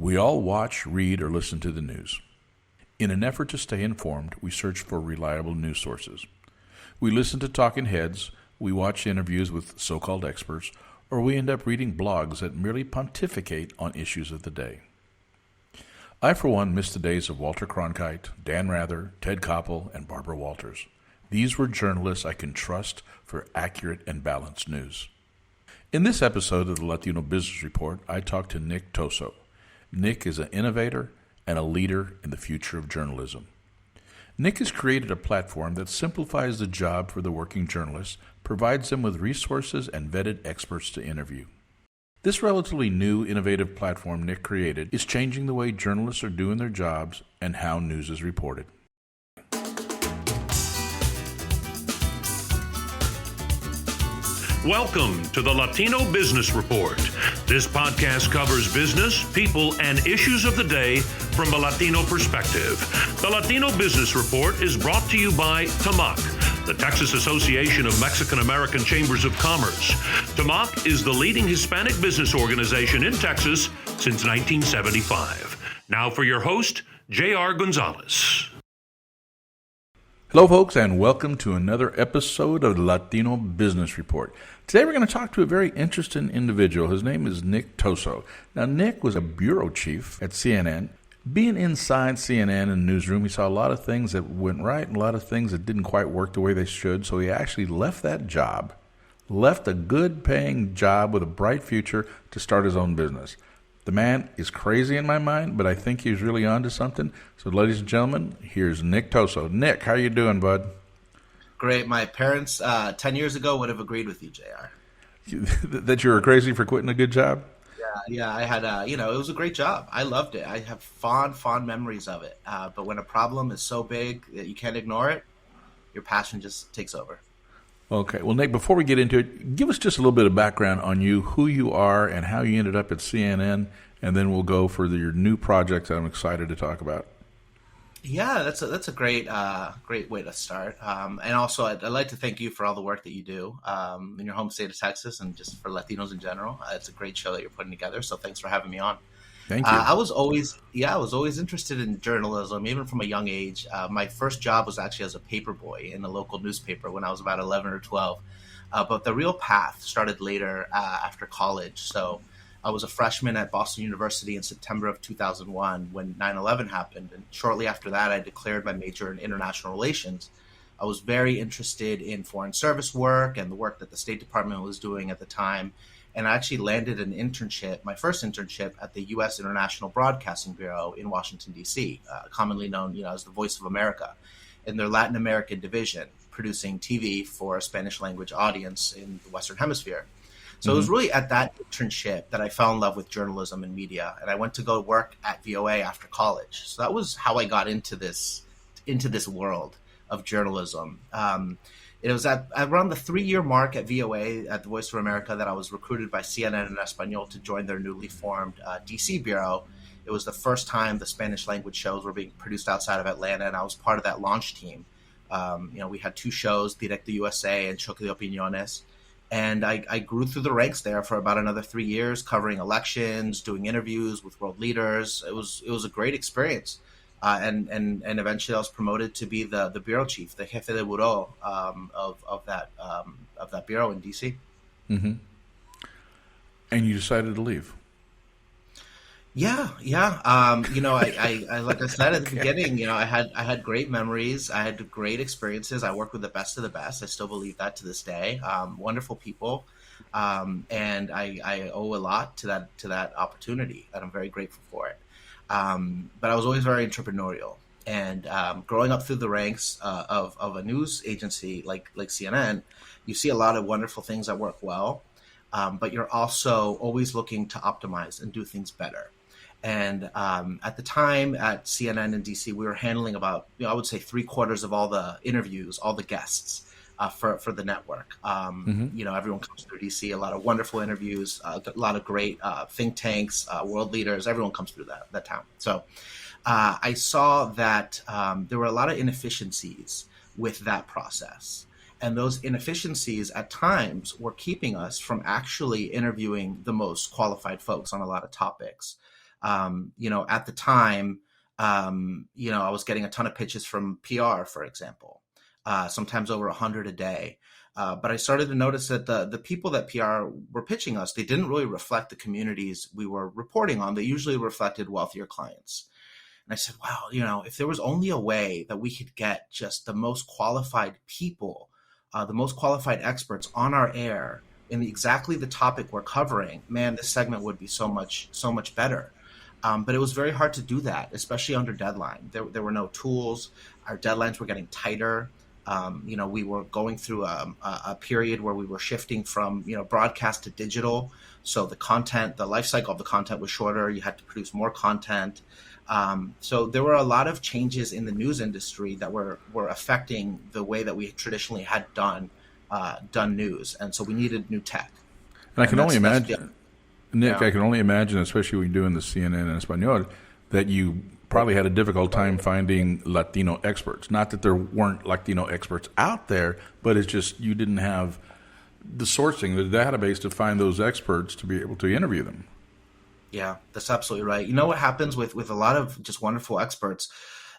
We all watch, read, or listen to the news. In an effort to stay informed, we search for reliable news sources. We listen to talking heads, we watch interviews with so-called experts, or we end up reading blogs that merely pontificate on issues of the day. I, for one, miss the days of Walter Cronkite, Dan Rather, Ted Koppel, and Barbara Walters. These were journalists I can trust for accurate and balanced news. In this episode of the Latino Business Report, I talked to Nick Toso. Nick is an innovator and a leader in the future of journalism. Nick has created a platform that simplifies the job for the working journalist, provides them with resources and vetted experts to interview. This relatively new, innovative platform Nick created is changing the way journalists are doing their jobs and how news is reported. Welcome to the Latino Business Report. This podcast covers business, people, and issues of the day from a Latino perspective. The Latino Business Report is brought to you by TAMAC, the Texas Association of Mexican American Chambers of Commerce. TAMAC is the leading Hispanic business organization in Texas since 1975. Now for your host, J.R. Gonzalez. Hello, folks, and welcome to another episode of the Latino Business Report. Today we're going to talk to a very interesting individual. His name is Nick Toso. Now, Nick was a bureau chief at CNN. Being inside CNN and Newsroom, he saw a lot of things that went right and a lot of things that didn't quite work the way they should, so he actually left that job, left a good-paying job with a bright future to start his own business. The man is crazy in my mind, but I think he's really onto something. So, ladies and gentlemen, here's Nick Toso. Nick, how you doing, bud? Great. My parents 10 years ago would have agreed with you, JR. That you were crazy for quitting a good job? Yeah. I had, it was a great job. I loved it. I have fond memories of it. But when a problem is so big that you can't ignore it, your passion just takes over. Okay. Well, Nick, before we get into it, give us just a little bit of background on you, who you are, and how you ended up at CNN, and then we'll go for your new project that I'm excited to talk about. Yeah, that's a great way to start. And also, I'd like to thank you for all the work that you do in your home state of Texas and just for Latinos in general. It's a great show that you're putting together. So thanks for having me on. Thank you. I was always interested in journalism, even from a young age. My first job was actually as a paper boy in a local newspaper when I was about 11 or 12. But the real path started later after college. So I was a freshman at Boston University in September of 2001 when 9/11 happened. And shortly after that, I declared my major in international relations. I was very interested in foreign service work and the work that the State Department was doing at the time. And I actually landed an internship, my first internship, at the U.S. International Broadcasting Bureau in Washington, D.C., commonly known as the Voice of America, in their Latin American division, producing TV for a Spanish-language audience in the Western Hemisphere. So It was really at that internship that I fell in love with journalism and media, and I went to go work at VOA after college. So that was how I got into this world of journalism. It was at around the 3-year mark at VOA, at the Voice of America, that I was recruited by CNN en Español to join their newly formed DC bureau. It was the first time the Spanish language shows were being produced outside of Atlanta, and I was part of that launch team. We had 2 shows, Directo USA and Choque de Opiniones. And I grew through the ranks there for about another 3 years, covering elections, doing interviews with world leaders. It was a great experience. And eventually I was promoted to be the bureau chief, the jefe de bureau of that bureau in DC. Mm-hmm. And you decided to leave. Yeah. I like I said at the beginning, I had great memories. I had great experiences. I worked with the best of the best. I still believe that to this day. Wonderful people. And I owe a lot to that opportunity, and I'm very grateful for it. But I was always very entrepreneurial, and growing up through the ranks of a news agency like CNN, you see a lot of wonderful things that work well, but you're also always looking to optimize and do things better. And at the time at CNN and DC, we were handling about, I would say 3/4 of all the interviews, all the guests for the network. Everyone comes through DC, a lot of wonderful interviews, a lot of great think tanks, world leaders, everyone comes through that town. So I saw that there were a lot of inefficiencies with that process. And those inefficiencies at times were keeping us from actually interviewing the most qualified folks on a lot of topics. At the time, I was getting a ton of pitches from PR, for example, sometimes over 100 a day. But I started to notice that the people that PR were pitching us, they didn't really reflect the communities we were reporting on. They usually reflected wealthier clients. And I said, wow, if there was only a way that we could get just the most qualified people, the most qualified experts on our air in exactly the topic we're covering, man, this segment would be so much better. But it was very hard to do that, especially under deadline. There were no tools. Our deadlines were getting tighter. We were going through a period where we were shifting from, broadcast to digital. So the life cycle of the content was shorter. You had to produce more content. So there were a lot of changes in the news industry that were affecting the way that we traditionally had done news. And so we needed new tech. And I can only imagine, Nick, I can only imagine, especially when you're doing the CNN in Espanol, that you probably had a difficult time finding Latino experts. Not that there weren't Latino experts out there, but it's just you didn't have the sourcing, the database to find those experts to be able to interview them. Yeah, that's absolutely right. You know what happens with a lot of just wonderful experts?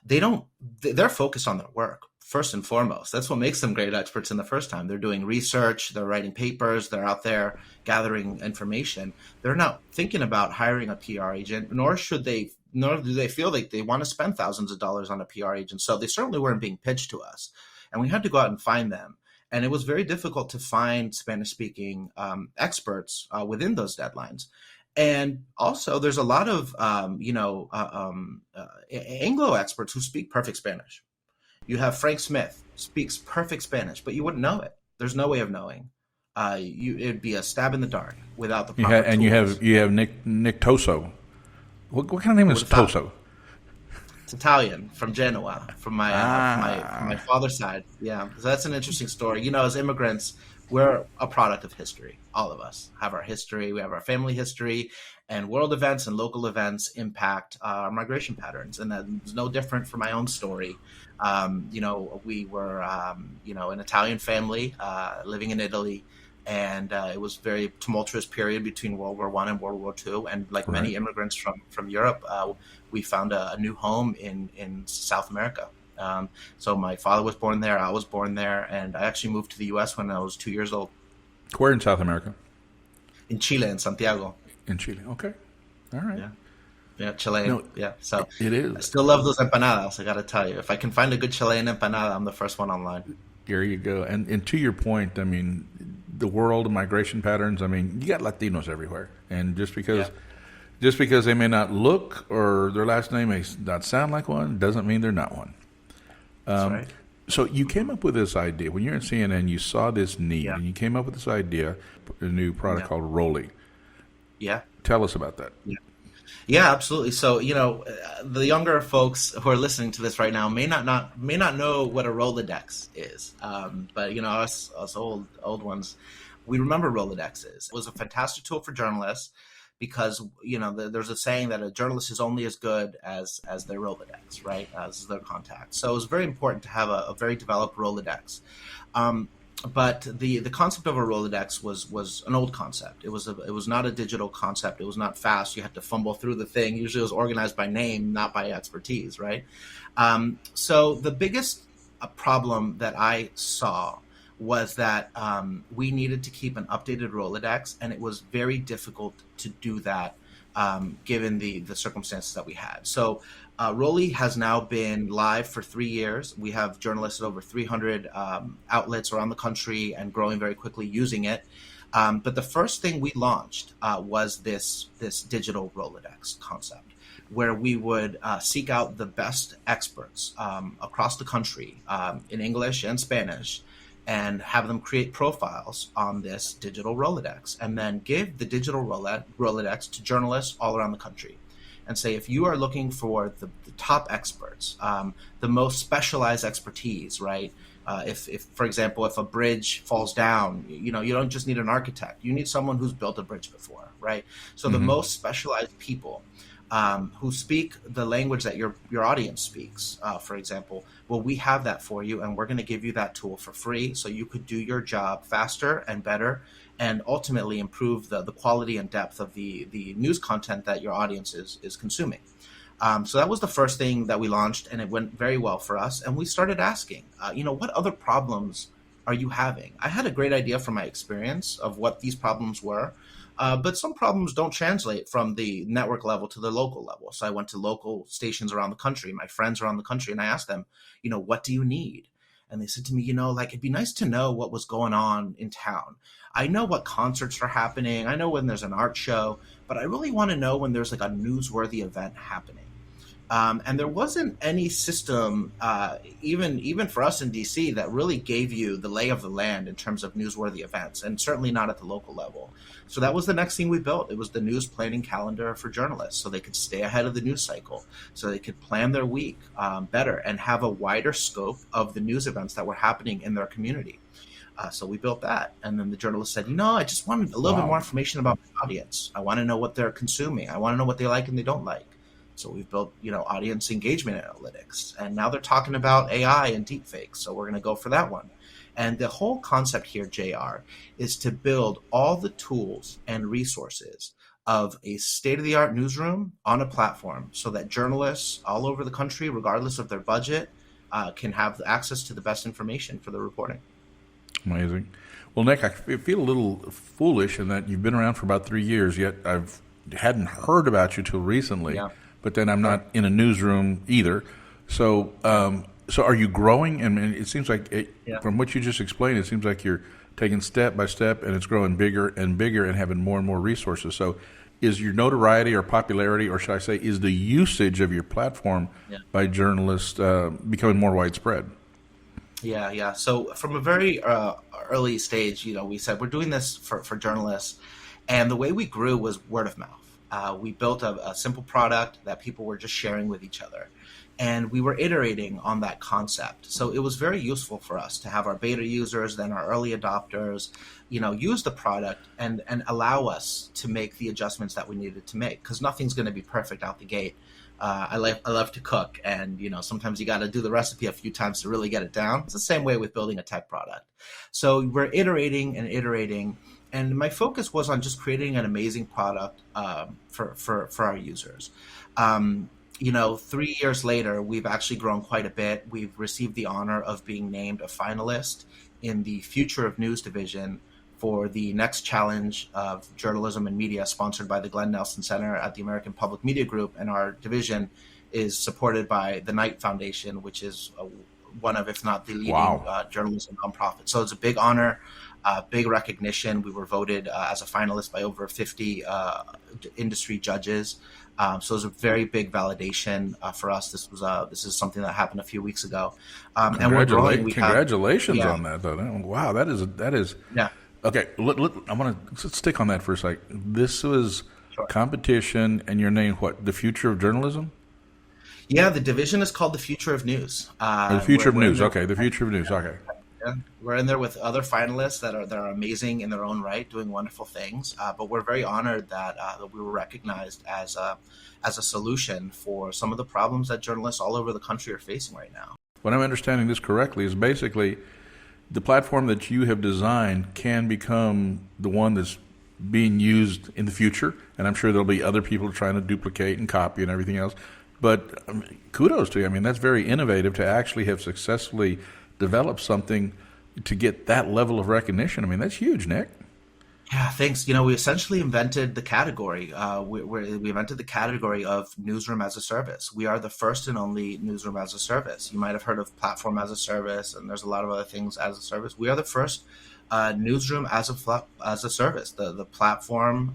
They're focused on their work first and foremost. That's what makes them great experts in the first time. They're doing research, they're writing papers, they're out there gathering information. They're not thinking about hiring a PR agent, nor do they feel like they want to spend thousands of dollars on a PR agent. So they certainly weren't being pitched to us. And we had to go out and find them. And it was very difficult to find Spanish-speaking experts within those deadlines. And also, there's a lot of Anglo experts who speak perfect Spanish. You have Frank Smith speaks perfect Spanish, but you wouldn't know it. There's no way of knowing. It'd be a stab in the dark without the proper tools. You have Nick Toso. What kind of name is Toso? It's Italian, from Genoa, from my father's side. Yeah, so that's an interesting story. As immigrants, we're a product of history. All of us have our history. We have our family history, and world events and local events impact our migration patterns. And that's no different for my own story. We were, an Italian family living in Italy, and it was a very tumultuous period between World War I and World War II. And like many immigrants from Europe, we found a new home in South America. So my father was born there, I was born there, and I actually moved to the U.S. when I was 2 years old. Where in South America? In Chile, in Santiago. In Chile, okay. All right. Yeah, Chilean. So it is. I still love those empanadas, I got to tell you. If I can find a good Chilean empanada, I'm the first one online. There you go. And to your point, I mean, the world of migration patterns, I mean, you got Latinos everywhere. And just because they may not look or their last name may not sound like one doesn't mean they're not one. That's right. So you came up with this idea. When you're in CNN, you saw this need, and you came up with this idea, a new product called Rolli. Yeah. Tell us about that. Yeah, absolutely. So, the younger folks who are listening to this right now may not know what a Rolodex is. But, us old ones, we remember Rolodexes. It was a fantastic tool for journalists because, there's a saying that a journalist is only as good as their Rolodex, right? As their contact. So it was very important to have a very developed Rolodex. But the concept of a Rolodex was an old concept. It was not a digital concept. It was not fast. You had to fumble through the thing. Usually it was organized by name, not by expertise, right? So the biggest problem that I saw was that we needed to keep an updated Rolodex, and it was very difficult to do that given the circumstances that we had. So Rolli has now been live for 3 years. We have journalists at over 300 outlets around the country and growing very quickly using it. But the first thing we launched was this digital Rolodex concept, where we would seek out the best experts across the country in English and Spanish and have them create profiles on this digital Rolodex and then give the digital Rolodex to journalists all around the country and say, if you are looking for the top experts, the most specialized expertise, right? If, for example, if a bridge falls down, you don't just need an architect. You need someone who's built a bridge before, right? So the most specialized people who speak the language that your audience speaks, for example, well, we have that for you, and we're going to give you that tool for free so you could do your job faster and better and ultimately improve the quality and depth of the news content that your audience is consuming. So that was the first thing that we launched, and it went very well for us. And we started asking, what other problems are you having? I had a great idea from my experience of what these problems were, but some problems don't translate from the network level to the local level. So I went to local stations around the country, my friends around the country, and I asked them, what do you need? And they said to me, it'd be nice to know what was going on in town. I know what concerts are happening. I know when there's an art show, but I really want to know when there's like a newsworthy event happening. And there wasn't any system, even for us in DC, that really gave you the lay of the land in terms of newsworthy events, and certainly not at the local level. So that was the next thing we built. It was the news planning calendar for journalists, so they could stay ahead of the news cycle, so they could plan their week better and have a wider scope of the news events that were happening in their community. So we built that. And then the journalist said, I just wanted a little bit more information about my audience. I want to know what they're consuming. I want to know what they like and they don't like. So we've built, audience engagement analytics, and now they're talking about AI and deepfakes. So we're going to go for that one. And the whole concept here, JR, is to build all the tools and resources of a state-of-the-art newsroom on a platform so that journalists all over the country, regardless of their budget, can have access to the best information for the reporting. Amazing. Well, Nick, I feel a little foolish in that you've been around for about 3 years, yet hadn't heard about you till recently. Yeah. But then I'm not in a newsroom either. So are you growing? And it seems like, from what you just explained, it seems like you're taking step by step, and it's growing bigger and bigger and having more and more resources. So is your notoriety or popularity, or should I say, is the usage of your platform by journalists becoming more widespread? Yeah. So from a very early stage, we said we're doing this for journalists. And the way we grew was word of mouth. We built a simple product that people were just sharing with each other. And we were iterating on that concept. So it was very useful for us to have our beta users, then our early adopters, use the product and allow us to make the adjustments that we needed to make, because nothing's going to be perfect out the gate. I love to cook, and sometimes you got to do the recipe a few times to really get it down. It's the same way with building a tech product. So we're iterating and iterating. And my focus was on just creating an amazing product for our users. 3 years later, we've actually grown quite a bit. We've received the honor of being named a finalist in the Future of News division for the next challenge of journalism and media, sponsored by the Glenn Nelson Center at the American Public Media Group. And our division is supported by the Knight Foundation, which is one of, if not the leading journalism nonprofit. So it's a big honor. Big recognition. We were voted as a finalist by over 50 industry judges. So it was a very big validation for us. This is something that happened a few weeks ago. And we're growing. Congratulations on that, though. Wow, that is. Yeah. Okay, I want to stick on that for a sec. This was competition, and you're named what? The Future of Journalism? Yeah, the division is called the Future of News. The Future of News. Okay, the Future of News. Okay. Yeah. We're in there with other finalists that are amazing in their own right, doing wonderful things. But we're very honored that we were recognized as a solution for some of the problems that journalists all over the country are facing right now. What I'm understanding this correctly is basically the platform that you have designed can become the one that's being used in the future, and I'm sure there'll be other people trying to duplicate and copy and everything else. But kudos to you. I mean, that's very innovative to actually have successfully developed something to get that level of recognition. I mean, that's huge, Nick. Yeah, thanks. We essentially invented the category. We invented the category of newsroom as a service. We are the first and only newsroom as a service. You might have heard of platform as a service, and there's a lot of other things as a service. We are the first newsroom as a service. The platform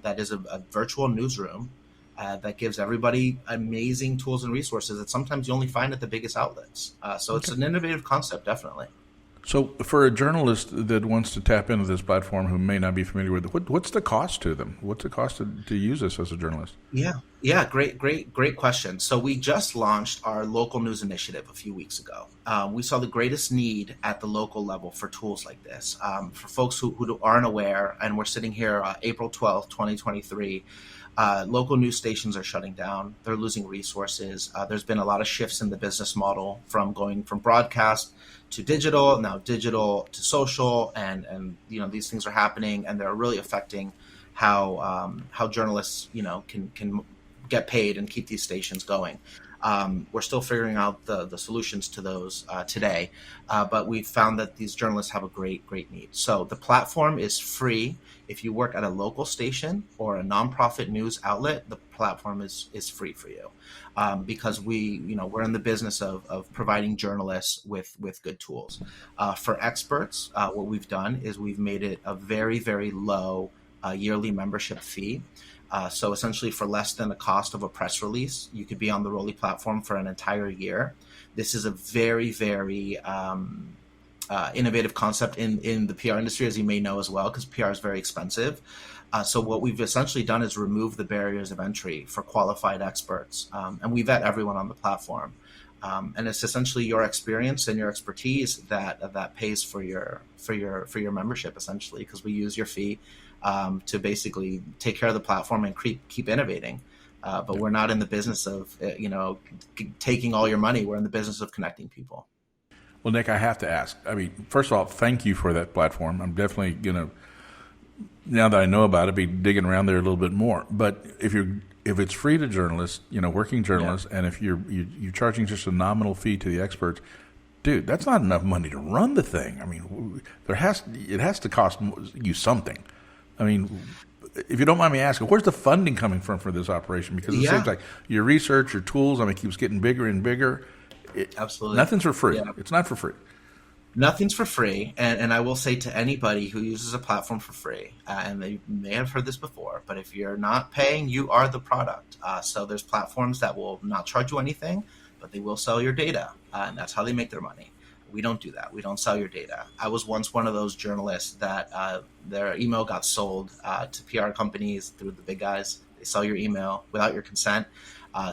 that is a virtual newsroom that gives everybody amazing tools and resources that sometimes you only find at the biggest outlets. So it's an innovative concept, definitely. So for a journalist that wants to tap into this platform who may not be familiar with it, what's the cost to them? What's the cost to use this as a journalist? Yeah, great question. So we just launched our local news initiative a few weeks ago. We saw the greatest need at the local level for tools like this. For folks who aren't aware, and we're sitting here April 12th, 2023, Local news stations are shutting down. They're losing resources. There's been a lot of shifts in the business model from going from broadcast to digital, now digital to social, and these things are happening, and they're really affecting how journalists can get paid and keep these stations going. We're still figuring out the solutions to those today, but we've found that these journalists have a great need. So the platform is free. If you work at a local station or a nonprofit news outlet, the platform is free for you, because we're in the business of providing journalists with good tools. For experts, what we've done is we've made it a very, very low yearly membership fee. So essentially, for less than the cost of a press release, you could be on the Rolli platform for an entire year. This is a very, very innovative concept in the PR industry, as you may know as well, because PR is very expensive. So what we've essentially done is remove the barriers of entry for qualified experts, and we vet everyone on the platform. And it's essentially your experience and your expertise that pays for your membership, essentially, because we use your fee to basically take care of the platform and keep innovating. But we're not in the business of taking all your money. We're in the business of connecting people. Well, Nick, I have to ask. I mean, first of all, thank you for that platform. I'm definitely gonna, now that I know about it, be digging around there a little bit more. But if it's free to journalists, working journalists, and if you're charging just a nominal fee to the experts, dude, that's not enough money to run the thing. I mean, it has to cost you something. I mean, if you don't mind me asking, where's the funding coming from for this operation? Because it seems like your research, your tools, keeps getting bigger and bigger. Absolutely. Nothing's for free. Yeah. It's not for free. Nothing's for free. And I will say to anybody who uses a platform for free, and they may have heard this before, but if you're not paying, you are the product. So there's platforms that will not charge you anything, but they will sell your data. And that's how they make their money. We don't do that. We don't sell your data. I was once one of those journalists that their email got sold to PR companies through the big guys. They sell your email without your consent.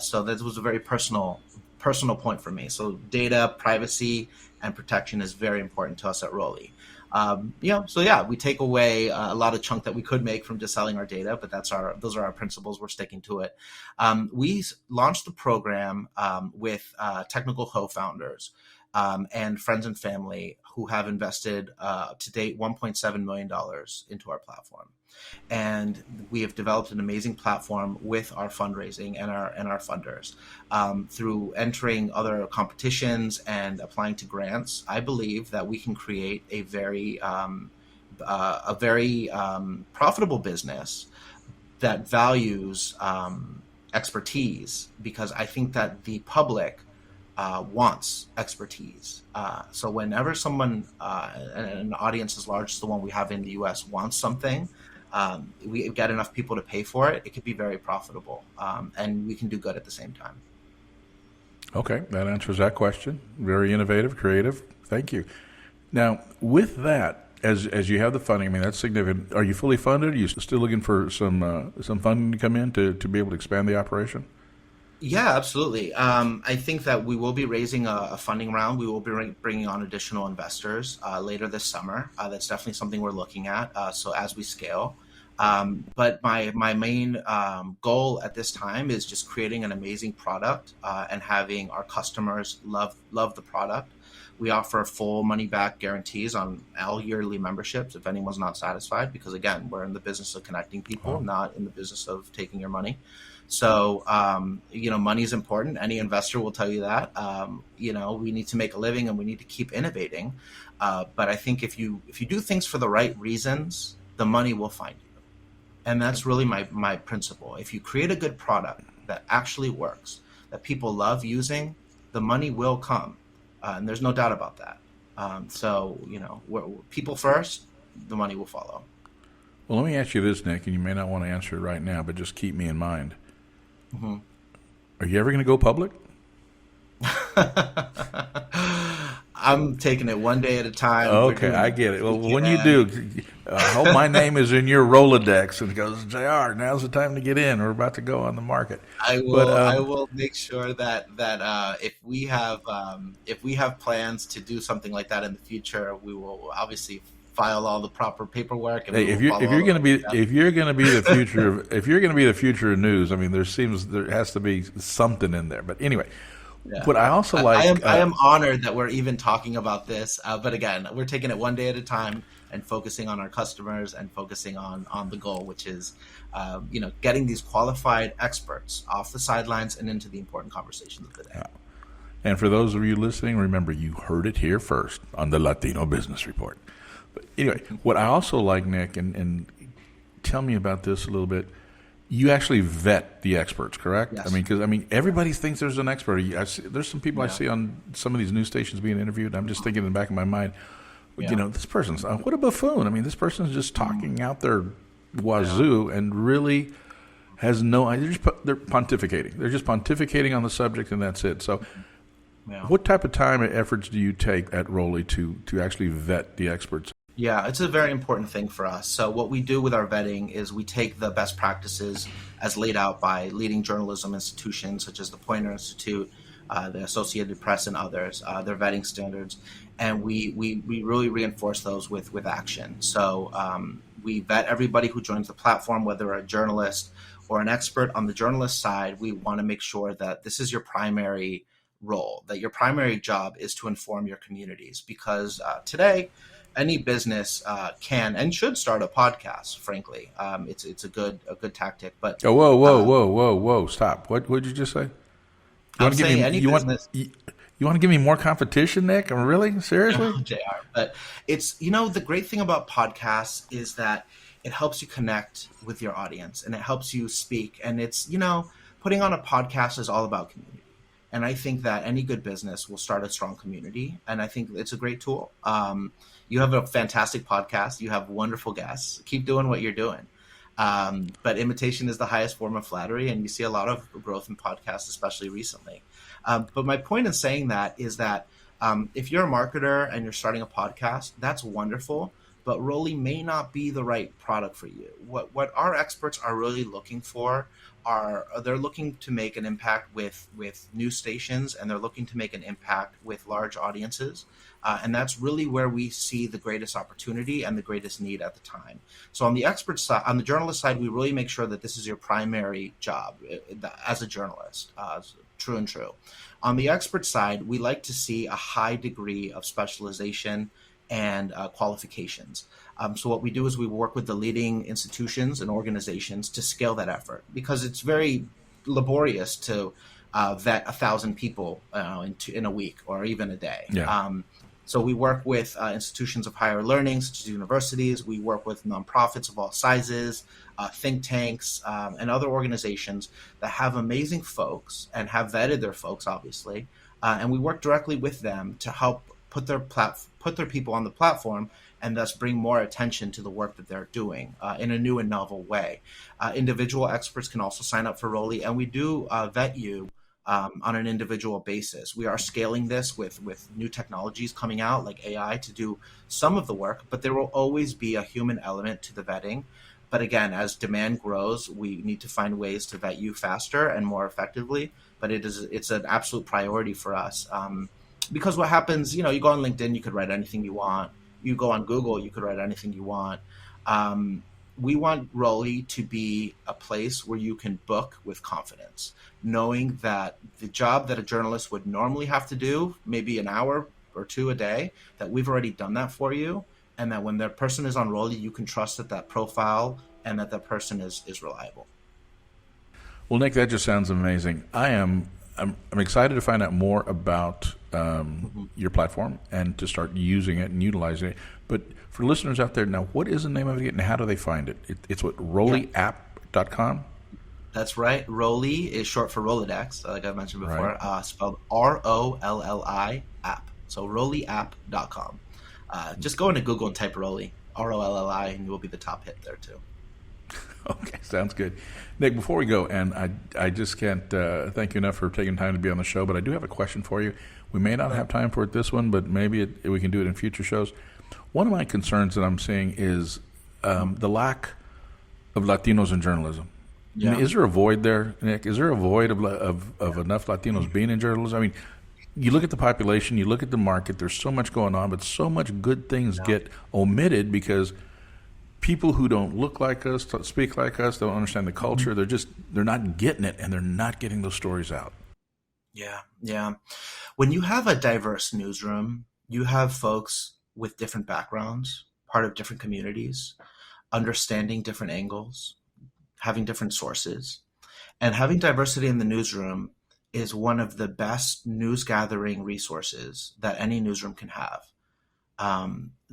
So that was a very personal point for me. So data, privacy, and protection is very important to us at Rolli. We take away a lot of chunk that we could make from just selling our data, but those are our principles. We're sticking to it. We launched the program with technical co-founders and friends and family who have invested to date $1.7 million into our platform. And we have developed an amazing platform with our fundraising and our funders. Through entering other competitions and applying to grants, I believe that we can create a very profitable business that values expertise, because I think that the public wants expertise. So whenever someone, an audience as large as the one we have in the U.S., wants something, we get enough people to pay for it, it could be very profitable, and we can do good at the same time. Okay, that answers that question. Very innovative, creative. Thank you. Now, with that, as you have the funding, that's significant. Are you fully funded? Are you still looking for some funding to come in to be able to expand the operation? Yeah, absolutely. I think that we will be raising a funding round. We will be bringing on additional investors later this summer. That's definitely something we're looking at. So as we scale, but my main goal at this time is just creating an amazing product and having our customers love the product. We offer full money back guarantees on all yearly memberships if anyone's not satisfied, because again, we're in the business of connecting people, not in the business of taking your money. So, money is important. Any investor will tell you that. We need to make a living and we need to keep innovating. But I think if you do things for the right reasons, the money will find you. And that's really my principle. If you create a good product that actually works, that people love using, the money will come. And there's no doubt about that. We're people first, the money will follow. Well, let me ask you this, Nick, and you may not want to answer it right now, but just keep me in mind. Mm-hmm. Are you ever going to go public? I'm taking it one day at a time. Okay, I get it. Well, when you do, I hope my name is in your Rolodex and it goes, JR, now's the time to get in. We're about to go on the market. I will make sure that if we have plans to do something like that in the future, we will obviously file all the proper paperwork. And Hey, if you're going to be the future of news, I mean, there has to be something in there. But anyway, what I also like, I am honored that we're even talking about this. But again, we're taking it one day at a time and focusing on our customers and focusing on the goal, which is, getting these qualified experts off the sidelines and into the important conversations of the day. And for those of you listening, remember, you heard it here first on the Latino Business Report. But anyway, what I also like, Nick, and tell me about this a little bit, you actually vet the experts, correct? Yes. I mean, because everybody thinks there's an expert. There's some people I see on some of these news stations being interviewed, and I'm just thinking in the back of my mind, this person's, what a buffoon. I mean, this person's just talking out their wazoo and really has no idea. They're pontificating. They're just pontificating on the subject, and that's it. So what type of time and efforts do you take at Rolli to actually vet the experts? Yeah, it's a very important thing for us. So what we do with our vetting is we take the best practices as laid out by leading journalism institutions such as the Poynter Institute, the Associated Press, and others, their vetting standards, and we really reinforce those with action. So we vet everybody who joins the platform, whether a journalist or an expert. On the journalist side, we want to make sure that this is your primary role, that your primary job is to inform your communities, because today any business can and should start a podcast. Frankly, it's a good tactic. But whoa! Stop! What did you just say? You want to give me more competition, Nick? Really? Seriously? No, JR. But it's the great thing about podcasts is that it helps you connect with your audience and it helps you speak. And it's putting on a podcast is all about community. And I think that any good business will start a strong community. And I think it's a great tool. You have a fantastic podcast. You have wonderful guests. Keep doing what you're doing. But imitation is the highest form of flattery. And you see a lot of growth in podcasts, especially recently. But my point in saying that is that if you're a marketer and you're starting a podcast, that's wonderful. But Rolli may not be the right product for you. What our experts are really looking for they're looking to make an impact with news stations, and they're looking to make an impact with large audiences. And that's really where we see the greatest opportunity and the greatest need at the time. So on the expert side, on the journalist side, we really make sure that this is your primary job as a journalist, true and true. On the expert side, we like to see a high degree of specialization and qualifications. So what we do is we work with the leading institutions and organizations to scale that effort, because it's very laborious to vet 1,000 people in a week or even a day. Yeah. So we work with institutions of higher learning, such as universities. We work with nonprofits of all sizes, think tanks, and other organizations that have amazing folks and have vetted their folks, obviously. And we work directly with them to help put their people on the platform and thus bring more attention to the work that they're doing in a new and novel way. Individual experts can also sign up for Rolli, and we do vet you on an individual basis. We are scaling this with new technologies coming out like AI to do some of the work, but there will always be a human element to the vetting. But again, as demand grows, we need to find ways to vet you faster and more effectively. But it's an absolute priority for us. Because what happens, you go on LinkedIn, you could write anything you want. You go on Google, you could write anything you want. We want Rolli to be a place where you can book with confidence, knowing that the job that a journalist would normally have to do, maybe an hour or two a day, that we've already done that for you, and that when that person is on Rolli, you can trust that profile and that person is reliable. Well, Nick, that just sounds amazing. I'm excited to find out more about your platform and to start using it and utilizing it. But for listeners out there now, what is the name of it and how do they find it? It's what, rolliapp.com? That's right. Rolli is short for Rolodex, like I mentioned before, right. Spelled ROLLI app. So rolliapp.com. Just go into Google and type Rolli, ROLLI, and you will be the top hit there too. Okay, sounds good. Nick, before we go, and I just can't thank you enough for taking time to be on the show, but I do have a question for you. We may not have time for it this one, but maybe we can do it in future shows. One of my concerns that I'm seeing is the lack of Latinos in journalism. Yeah. I mean, is there a void there, Nick? Is there a void of enough Latinos being in journalism? I mean, you look at the population, you look at the market, there's so much going on, but so much good things get omitted because people who don't look like us, don't speak like us, don't understand the culture, they're not getting it, and they're not getting those stories out. Yeah. When you have a diverse newsroom, you have folks with different backgrounds, part of different communities, understanding different angles, having different sources. And having diversity in the newsroom is one of the best news gathering resources that any newsroom can have.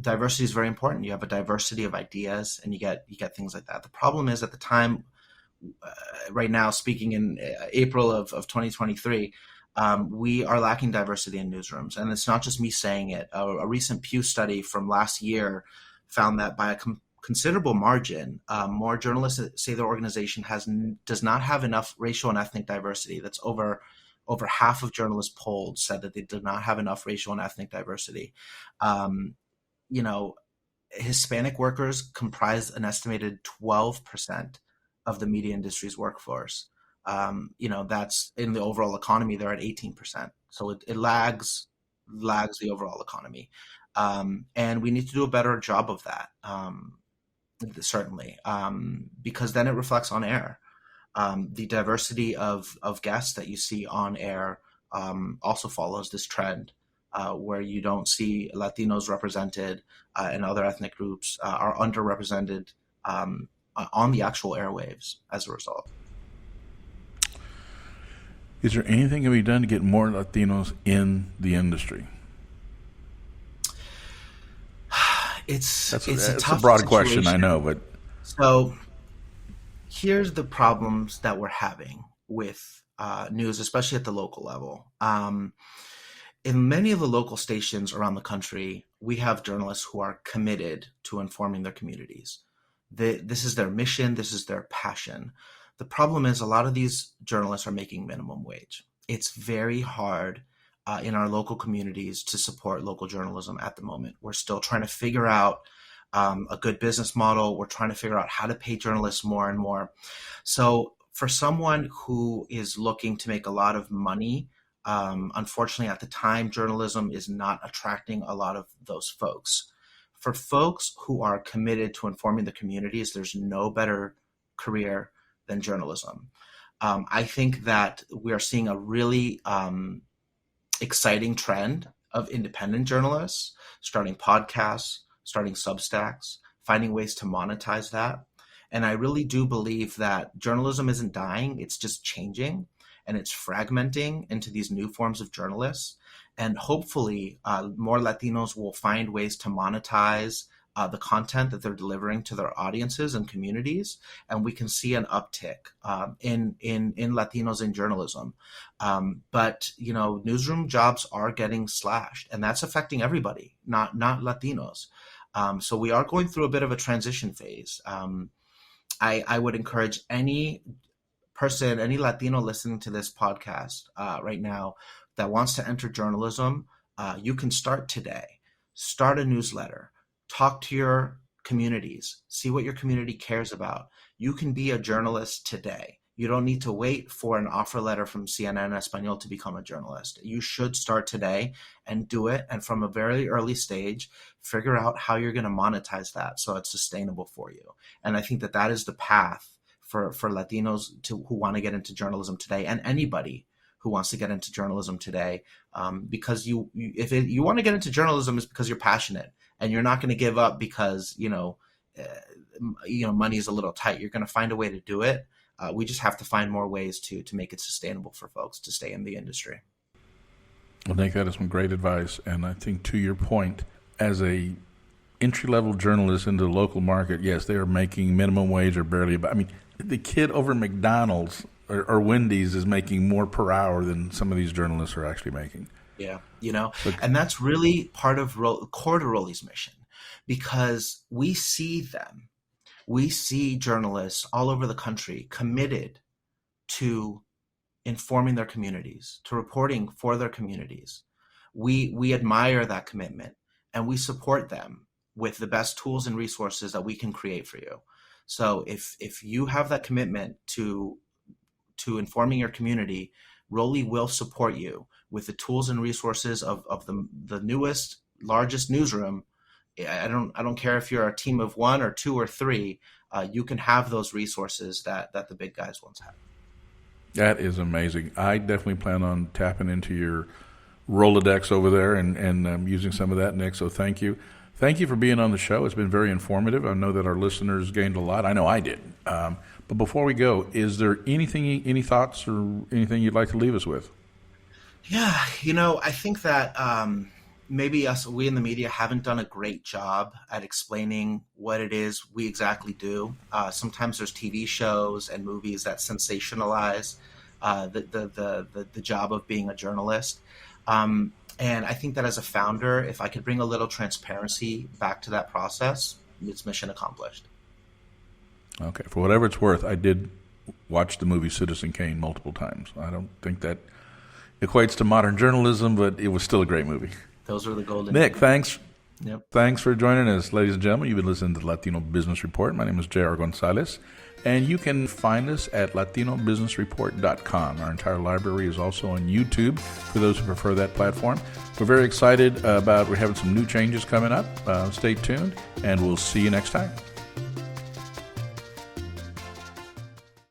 Diversity is very important. You have a diversity of ideas, and you get things like that. The problem is, at the time, right now, speaking in April of 2023, we are lacking diversity in newsrooms. And it's not just me saying it. A recent Pew study from last year found that by a considerable margin, more journalists say their organization does not have enough racial and ethnic diversity. That's over half of journalists polled said that they did not have enough racial and ethnic diversity. Hispanic workers comprise an estimated 12% of the media industry's workforce. That's in the overall economy, they're at 18%. So it lags the overall economy. And we need to do a better job of that, certainly, because then it reflects on air. The diversity of guests that you see on air also follows this trend, where you don't see Latinos represented and other ethnic groups are underrepresented on the actual airwaves as a result. Is there anything that can be done to get more Latinos in the industry? It's a tough broad situation. question, I know, but so here's the problems that we're having with news, especially at the local level. In many of the local stations around the country, we have journalists who are committed to informing their communities. This is their mission. This is their passion. The problem is, a lot of these journalists are making minimum wage. It's very hard in our local communities to support local journalism at the moment. We're still trying to figure out a good business model. We're trying to figure out how to pay journalists more and more. So for someone who is looking to make a lot of money, unfortunately, at the time, journalism is not attracting a lot of those folks. For folks who are committed to informing the communities, there's no better career than journalism. I think that we are seeing a really exciting trend of independent journalists starting podcasts, starting Substacks, finding ways to monetize that. And I really do believe that journalism isn't dying, it's just changing, and it's fragmenting into these new forms of journalists. And hopefully more Latinos will find ways to monetize the content that they're delivering to their audiences and communities, and we can see an uptick in Latinos in journalism. But newsroom jobs are getting slashed, and that's affecting everybody, not Latinos. So we are going through a bit of a transition phase. I would encourage any person, any Latino listening to this podcast right now that wants to enter journalism, you can start today. Start a newsletter. Talk to your communities. See what your community cares about. You can be a journalist today. You don't need to wait for an offer letter from CNN Espanol to become a journalist. You should start today and do it. And from a very early stage, figure out how you're going to monetize that so it's sustainable for you. And I think that is the path for Latinos who want to get into journalism today, and anybody who wants to get into journalism today, because if you want to get into journalism, it's because you're passionate, and you're not going to give up because money is a little tight. You're going to find a way to do it. We just have to find more ways to make it sustainable for folks to stay in the industry. Well, Nick, that is some great advice. And I think, to your point, as a entry-level journalist into the local market, yes, they are making minimum wage or barely about. I mean, the kid over at McDonald's or Wendy's is making more per hour than some of these journalists are actually making. Yeah, and that's really part of core to Rolli's mission, because we see them. We see journalists all over the country committed to informing their communities, to reporting for their communities. We admire that commitment, and we support them with the best tools and resources that we can create for you. So if you have that commitment to informing your community, Rolli will support you with the tools and resources of the newest, largest newsroom. I don't care if you're a team of 1 or 2 or 3. You can have those resources that the big guys once had. That is amazing. I definitely plan on tapping into your Rolodex over there and using some of that, Nick. So thank you. Thank you for being on the show. It's been very informative. I know that our listeners gained a lot. I know I did. But before we go, is there any thoughts or anything you'd like to leave us with? Yeah, I think that maybe we in the media haven't done a great job at explaining what it is we exactly do. Sometimes there's TV shows and movies that sensationalize the job of being a journalist. And I think that as a founder, if I could bring a little transparency back to that process, it's mission accomplished. Okay. For whatever it's worth, I did watch the movie Citizen Kane multiple times. I don't think that equates to modern journalism, but it was still a great movie. Those were the golden Nick, days. thanks. Yep. Thanks for joining us, ladies and gentlemen. You've been listening to the Latino Business Report. My name is J.R. Gonzalez, and you can find us at latinobusinessreport.com. Our entire library is also on YouTube for those who prefer that platform. We're very excited we're having some new changes coming up. Stay tuned, and we'll see you next time.